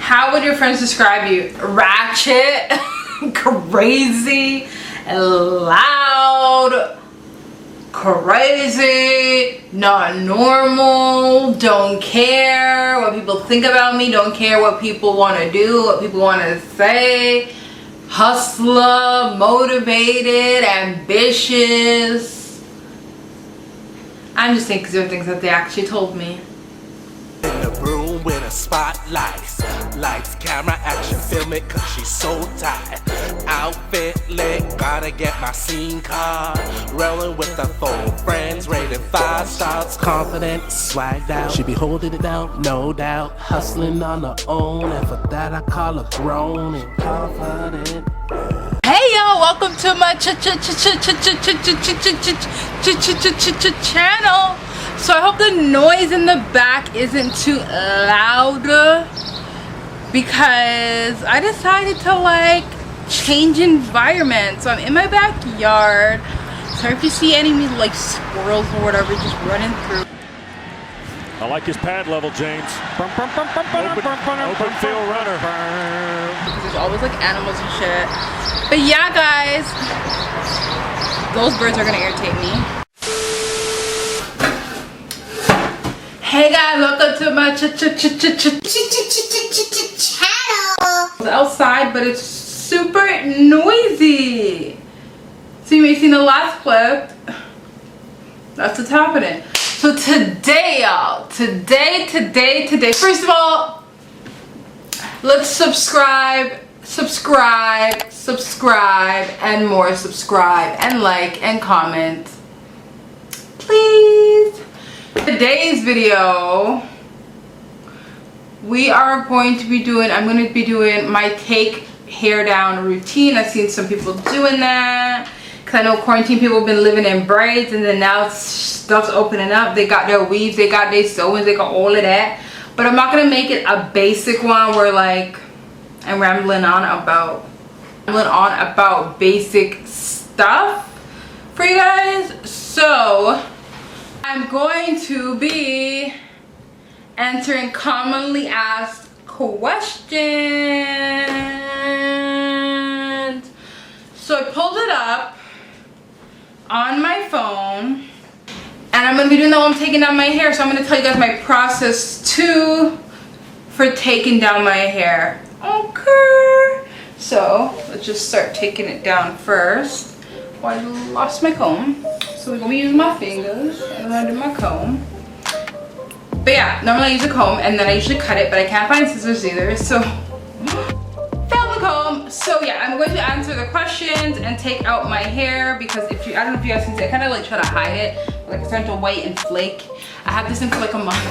How would your friends describe you? Ratchet, crazy, loud, crazy, not normal, don't care what people think about me, don't care what people want to do, what people want to say, hustler, motivated, ambitious. I'm just saying because there are things that they actually told me. In the room with a spotlight, lights, camera, action, film it cause she's so tight. Outfit lit, gotta get my scene card. Rolling with the 4 friends, rated 5 stars. Confident, swagged out, she be holding it down, no doubt. Hustling on her own, and for that I call her grown and confident. Hey y'all, welcome to my channel. So I hope the noise in the back isn't too loud because I decided to like change environment. So I'm in my backyard. Sorry if you see any like squirrels or whatever just running through. I like his pad level, James. Open field runner. Because there's always like animals and shit. But yeah guys, those birds are gonna irritate me. Hey guys, welcome to my channel. It's outside, but it's super noisy. So you may have seen the last clip. That's what's happening. So today, y'all, today. First of all, let's subscribe, and more subscribe, and like, and comment, please. Today's video, I'm going to be doing my take hair down routine. I've seen some people doing that because I know quarantine people have been living in braids, and then now stuff's opening up. They got their weaves, they got their sew-ins, they got all of that. But I'm not gonna make it a basic one where like I'm rambling on about basic stuff for you guys. So I'm going to be answering commonly asked questions. So I pulled it up on my phone, and I'm going to be doing that while I'm taking down my hair. So I'm going to tell you guys my process too for taking down my hair. Okay. So let's just start taking it down first. Oh, I lost my comb. So we're going to be using my fingers and then I do my comb. But yeah, normally I use a comb and then I usually cut it, but I can't find scissors either. So found the comb. So yeah, I'm going to answer the questions and take out my hair because I don't know if you guys can see, I kind of like try to hide it. Like it's starting to white and flake. I had this in for like a month.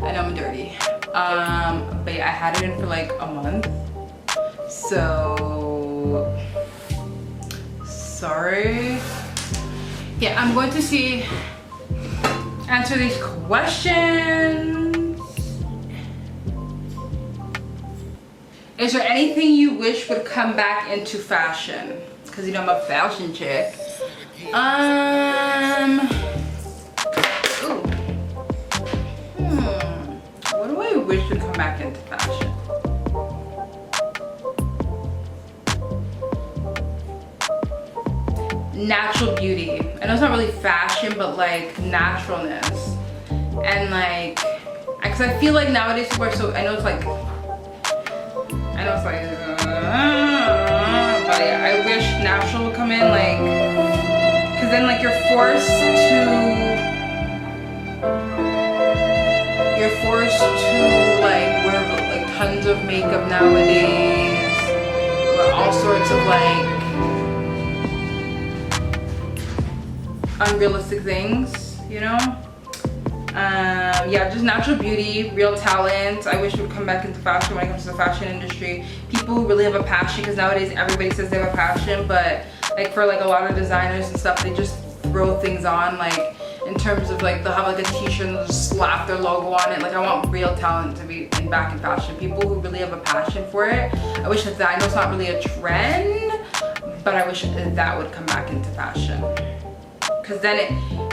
I know I'm dirty. But yeah, I had it in for like a month. So sorry. Yeah, I'm going to answer these questions. Is there anything you wish would come back into fashion? Because you know I'm a fashion chick. What do I wish would come back into fashion? Natural beauty. I know it's not really fashion, but like naturalness. And like, because I feel like nowadays people are so, I know it's like, but yeah, I wish natural would come in, like, because then like you're forced to like wear like tons of makeup nowadays, or all sorts of like unrealistic things, you know. Yeah, just natural beauty, real talent. I wish it would come back into fashion when it comes to the fashion industry. People who really have a passion, because nowadays everybody says they have a passion, but like for like a lot of designers and stuff, they just throw things on, like in terms of like they'll have like a t-shirt and they'll just slap their logo on it. Like I want real talent to be back in fashion. People who really have a passion for it. I wish that, I know it's not really a trend, but I wish that would come back into fashion. Because then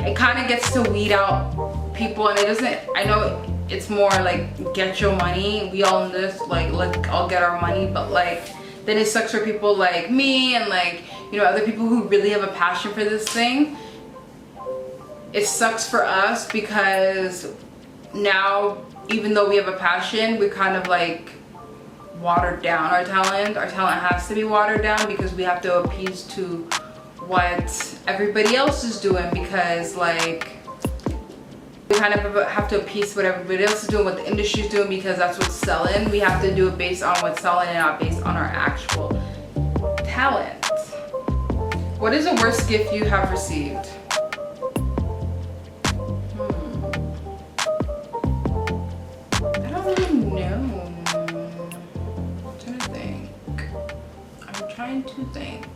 it kind of gets to weed out people, and it doesn't, I know it's more like get your money, we all in this, like let's all get our money, but like then it sucks for people like me and like, you know, other people who really have a passion for this thing. It sucks for us because now, even though we have a passion, we kind of like watered down our talent. Our talent has to be watered down because we have to appease to what everybody else is doing, because like we kind of have to appease what everybody else is doing, what the industry is doing, because that's what's selling. We have to do it based on what's selling and not based on our actual talent. What is the worst gift you have received? I don't really know. I'm trying to think.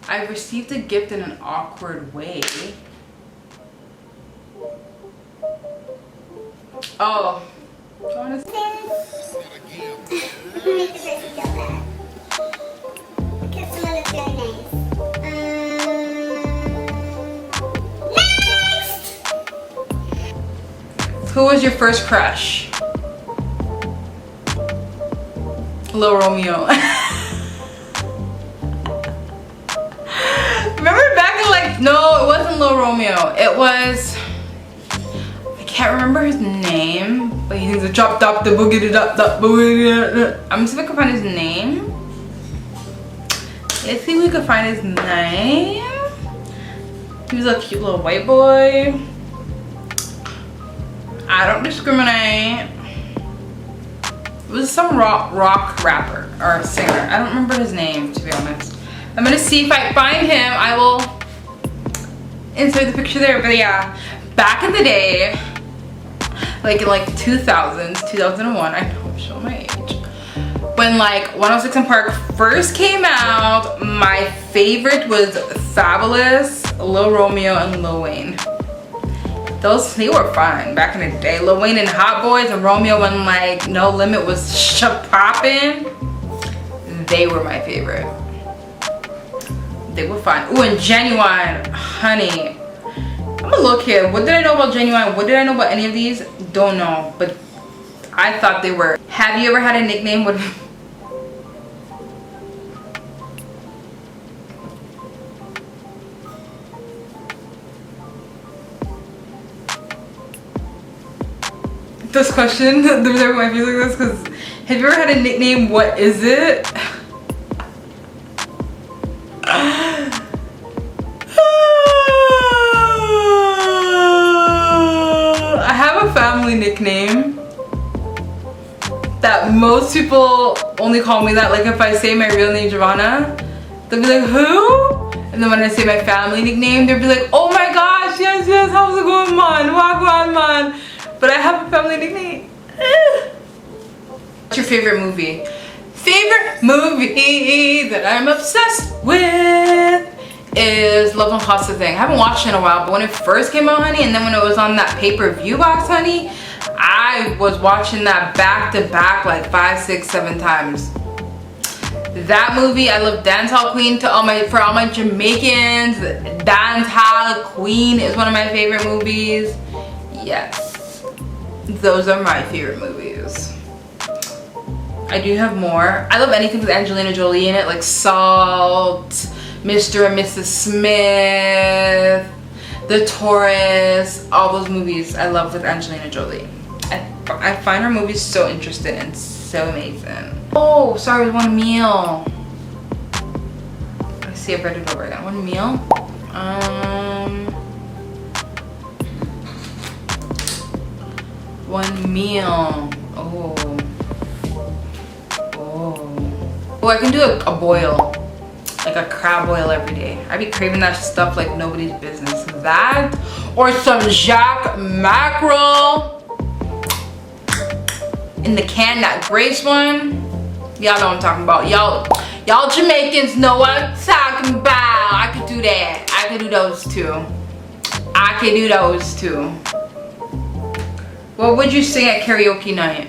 I received a gift in an awkward way. Oh. Who was your first crush? Lil Romeo. Remember back in like, no, it wasn't Lil Romeo. It was, I can't remember his name, but he thinks a chop top the boogie da da boogie. I'm gonna see if I can find his name. Let's see if we can find his name. He was a cute little white boy. I don't discriminate. It was some rock rapper or singer. I don't remember his name, to be honest. I'm gonna see if I find him. I will insert the picture there. But yeah, back in the day, like in like 2000s, 2001, I know I'm showing my age. When like 106 in Park first came out, my favorite was Fabulous, Lil Romeo, and Lil Wayne. They were fun back in the day. Lil Wayne and Hot Boys and Romeo when like No Limit was Washhhpoppin. They were my favorite. They were fun. Ooh, and Genuine, honey. I'm gonna look here. What did I know about Genuine? What did I know about any of these? Don't know, but I thought they were. Have you ever had a nickname? What? This question, the reason why I feel like this, because have you ever had a nickname? What is it? I have a family nickname that most people only call me that. Like if I say my real name, Giovanna, they'll be like, who? And then when I say my family nickname, they'll be like, oh my gosh, yes, yes, how's it going, man? Walk on, man. But I have a family nickname. What's your favorite movie? Favorite movie that I'm obsessed with is Love and Cost of Thing. I haven't watched it in a while, but when it first came out, honey, and then when it was on that pay-per-view box, honey, I was watching that back to back like 5, 6, 7 times. That movie, I love Dancehall Queen. For all my Jamaicans, Dancehall Queen is one of my favorite movies. Yes. Those are my favorite movies. I do have more. I love anything with Angelina Jolie in it, like Salt, Mr. and Mrs. Smith, The Tourist, all those movies I love with Angelina Jolie. I find her movies so interesting and so amazing. Oh, sorry, it was one meal. I see, I read it over again. One meal. One meal. Oh. Oh, I can do a boil. Like a crab boil every day. I be craving that stuff like nobody's business. That or some Jacques mackerel in the can, that Grace one. Y'all know what I'm talking about. Y'all Jamaicans know what I'm talking about. I could do that. I could do those too. I could do those too. What would you sing at karaoke night?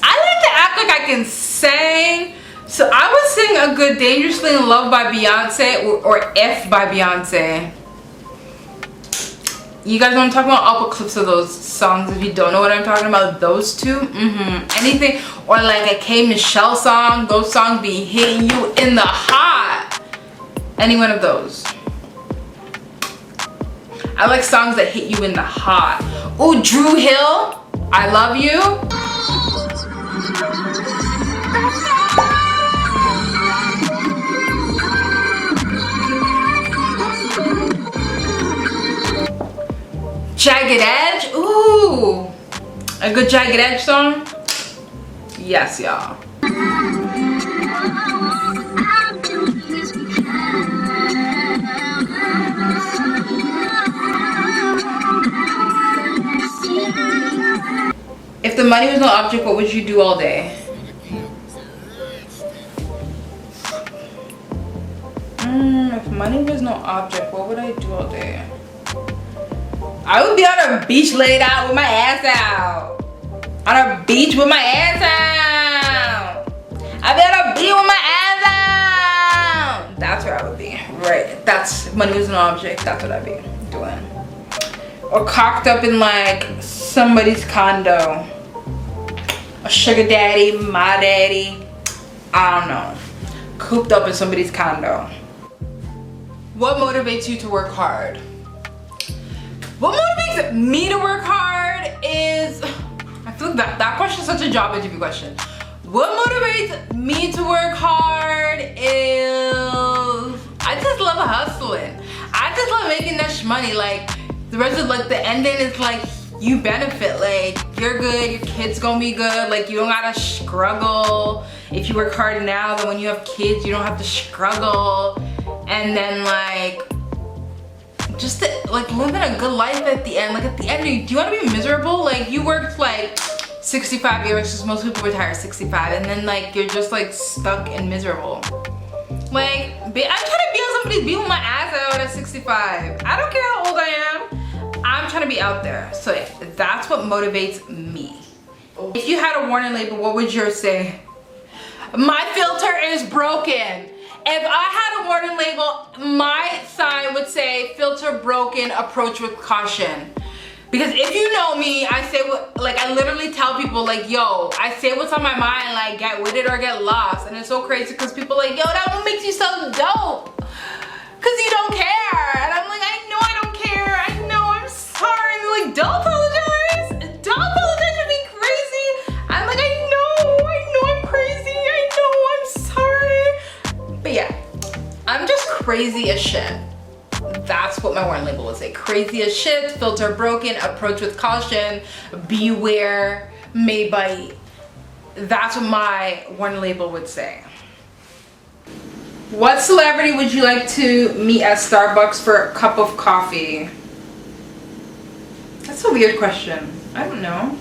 I like to act like I can sing. So I would sing a good Dangerously in Love by Beyonce or F by Beyonce. You guys know what I'm talking about? I'll put clips of those songs if you don't know what I'm talking about. Those two, anything, or like a K Michelle song. Those songs be hitting you in the heart. Any one of those. I like songs that hit you in the heart. Oh, Drew Hill, I Love You. Jagged Edge, ooh, a good Jagged Edge song. Yes, y'all. If the money was no object, what would you do all day? If money was no object, what would I do all day? I would be on a beach laid out with my ass out. On a beach with my ass out. I'd be on a beach with my ass out. That's where I would be. Right. That's, if money was an object, that's what I'd be doing. Or cocked up in like somebody's condo. A sugar daddy, my daddy. I don't know. Cooped up in somebody's condo. What motivates you to work hard? What motivates me to work hard is, I feel like that question is such a job interview question. What motivates me to work hard is, I just love hustling. I just love making that money. Like, the rest of, like, the ending is like, you benefit. Like, you're good, your kid's gonna be good. Like, you don't gotta struggle. If you work hard now, then when you have kids, you don't have to struggle. And then, like, just to, like, living a good life at the end. Like, at the end, do you want to be miserable? Like, you worked like 65 years, because most people retire at 65, and then like you're just like stuck and miserable. Like, I'm trying to be on somebody's beat with my ass out at 65. I don't care how old I am. I'm trying to be out there. So yeah, that's what motivates me. If you had a warning label, what would yours say? My filter is broken. If I had a warning label, my sign would say filter broken, approach with caution. Because if you know me, I say what, like, I literally tell people, like, yo, I say what's on my mind, like, get with it or get lost. And it's so crazy because people are like, yo, that one makes you so dope. Because you don't care. And I'm like, I know I don't care. I know, I'm sorry. And they're like, don't apologize. Don't apologize for being crazy. I'm like, I know I'm crazy. I know, I'm sorry. But yeah, I'm just crazy as shit. That's what my warning label would say. Crazy as shit, filter broken, approach with caution, beware, may bite. That's what my warning label would say. What celebrity would you like to meet at Starbucks for a cup of coffee? That's a weird question. I don't know.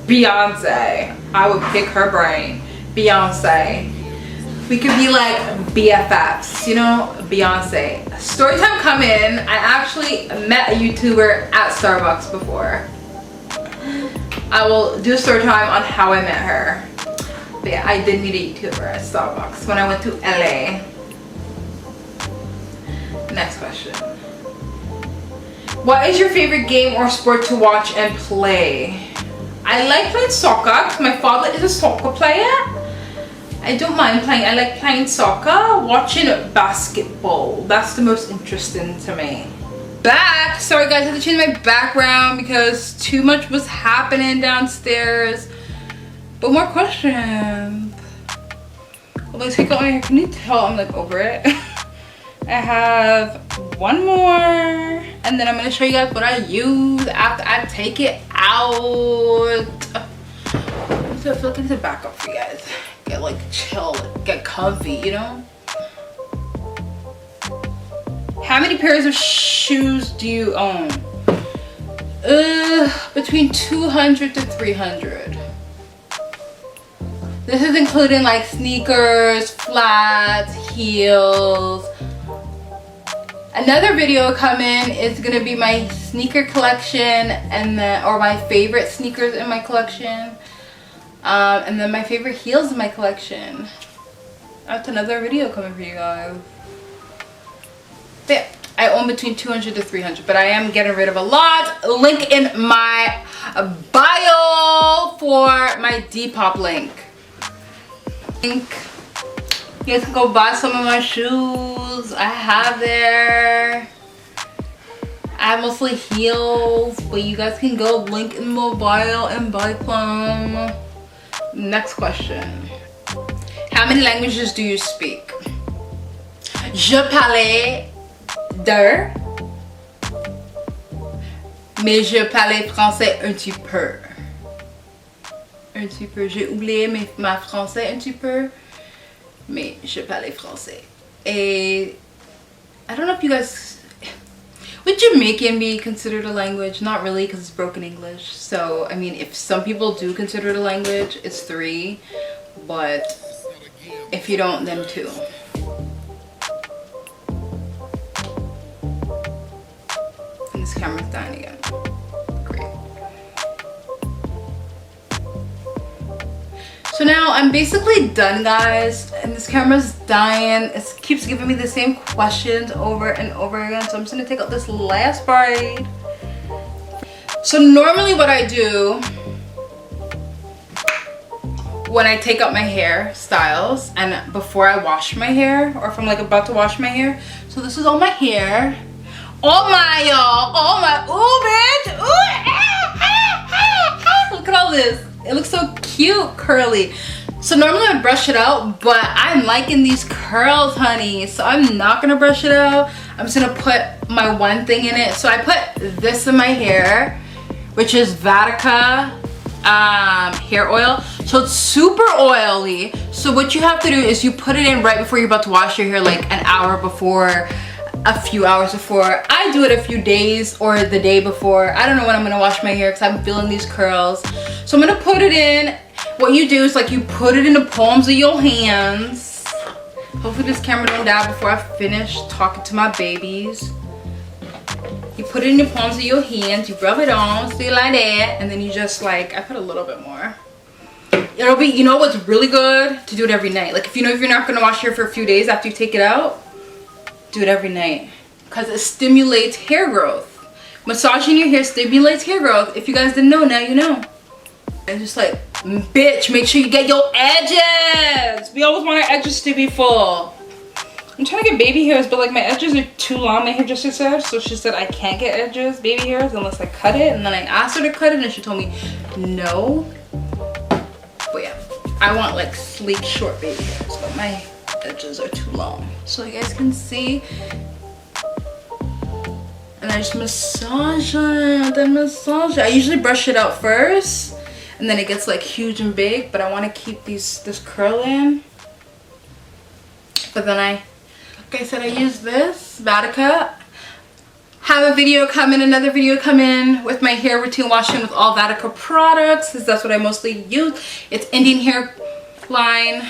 Beyonce. I would pick her brain. Beyonce. We could be like BFFs, you know? Beyonce. Storytime come in. I actually met a YouTuber at Starbucks before. I will do a story time on how I met her. But yeah, I did meet a YouTuber at Starbucks when I went to LA. Next question. What is your favorite game or sport to watch and play? I like playing soccer because my father is a soccer player. I don't mind playing. I like playing soccer, watching basketball. That's the most interesting to me. Back. Sorry guys, I had to change my background because too much was happening downstairs. But more questions. Well, let's take out my hair. Can you tell I'm like over it? I have one more, and then I'm gonna show you guys what I use after I take it out. So I feel like it's a backup for you guys. Get like chill, get comfy, you know? How many pairs of shoes do you own? Between 200 to 300. This is including like sneakers, flats, heels. Another video coming is gonna be my sneaker collection and then, or my favorite sneakers in my collection. And then my favorite heels in my collection. That's another video coming for you guys. But yeah, I own between 200 to 300, but I am getting rid of a lot. Link in my bio for my Depop link. You guys can go buy some of my shoes. I have there. I have mostly heels, but you guys can go link in my bio and buy some. Next question. How many languages do you speak? Je parle deux, mais je parle français un petit peu. Un petit peu. J'ai oublié ma français un petit peu, mais je parle français. Et I don't know if you guys, would Jamaican be considered a language? Not really, because it's broken English. So I mean, if some people do consider it a language, it's 3, but if you don't, then 2. And this camera's dying again. Great. So now I'm basically done, guys, and this camera's dying. It keeps giving me the same questions over and over again, so I'm just gonna take out this last braid. So normally what I do when I take out my hair styles and before I wash my hair, or if I'm like about to wash my hair, so this is all my hair. Oh my, y'all, oh my, ooh, bitch, ooh, look at all this. It looks so cute, curly. So normally I would brush it out, but I'm liking these curls, honey. So I'm not gonna brush it out. I'm just gonna put my one thing in it. So I put this in my hair, which is Vatica hair oil. So it's super oily. So what you have to do is you put it in right before you're about to wash your hair, like an hour before, a few hours before. I do it a few days or the day before. I don't know when I'm gonna wash my hair because I'm feeling these curls. So I'm gonna put it in. What you do is like you put it in the palms of your hands. Hopefully this camera don't die before I finish talking to my babies. You put it in the palms of your hands, you rub it on, see like that, and then you just like, I put a little bit more. It'll be, you know what's really good? To do it every night. Like if you know if you're not gonna wash your hair for a few days after you take it out, do it every night. Because it stimulates hair growth. Massaging your hair stimulates hair growth. If you guys didn't know, now you know. And just like, bitch, make sure you get your edges. We always want our edges to be full. I'm trying to get baby hairs, but like my edges are too long, my hairdresser said. So she said I can't get edges, baby hairs, unless I cut it. And then I asked her to cut it and she told me no. But yeah, I want like sleek, short baby hairs, but my edges are too long. So you guys can see. And I just massage it, then massage it. I usually brush it out first, and then it gets like huge and big, but I want to keep this curl in. But then like I said, I use this Vatica. Have a video come in, another video come in with my hair routine washing with all Vatica products, because that's what I mostly use. It's Indian hair line.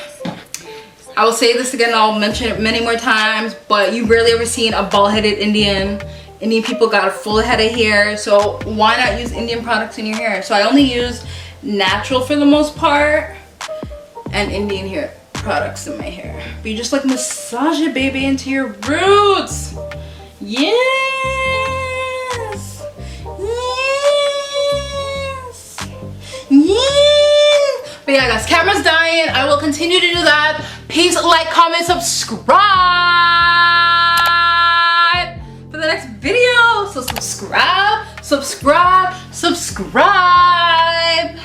I will say this again, I'll mention it many more times, but you rarely ever seen a bald-headed Indian. Indian people got a full head of hair, so why not use Indian products in your hair? So I only use natural for the most part and Indian hair products in my hair. But you just like massage it, baby, into your roots. Yes. Yes. Yes. But yeah, guys, camera's dying. I will continue to do that. Please like, comment, subscribe for the next video. So subscribe, subscribe, subscribe.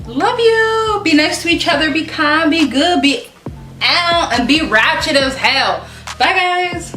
Love you. Be nice to each other. Be kind, be good, be out, and be ratchet as hell. Bye, guys.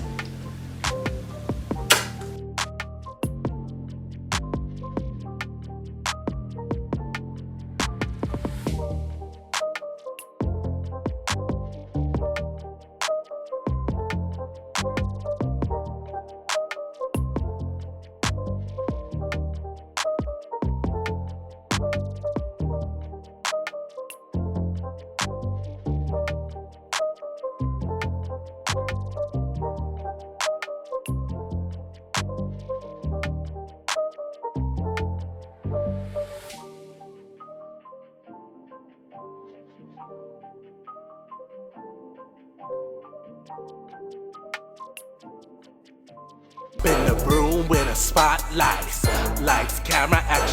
room with a spotlight. Lights, camera, action.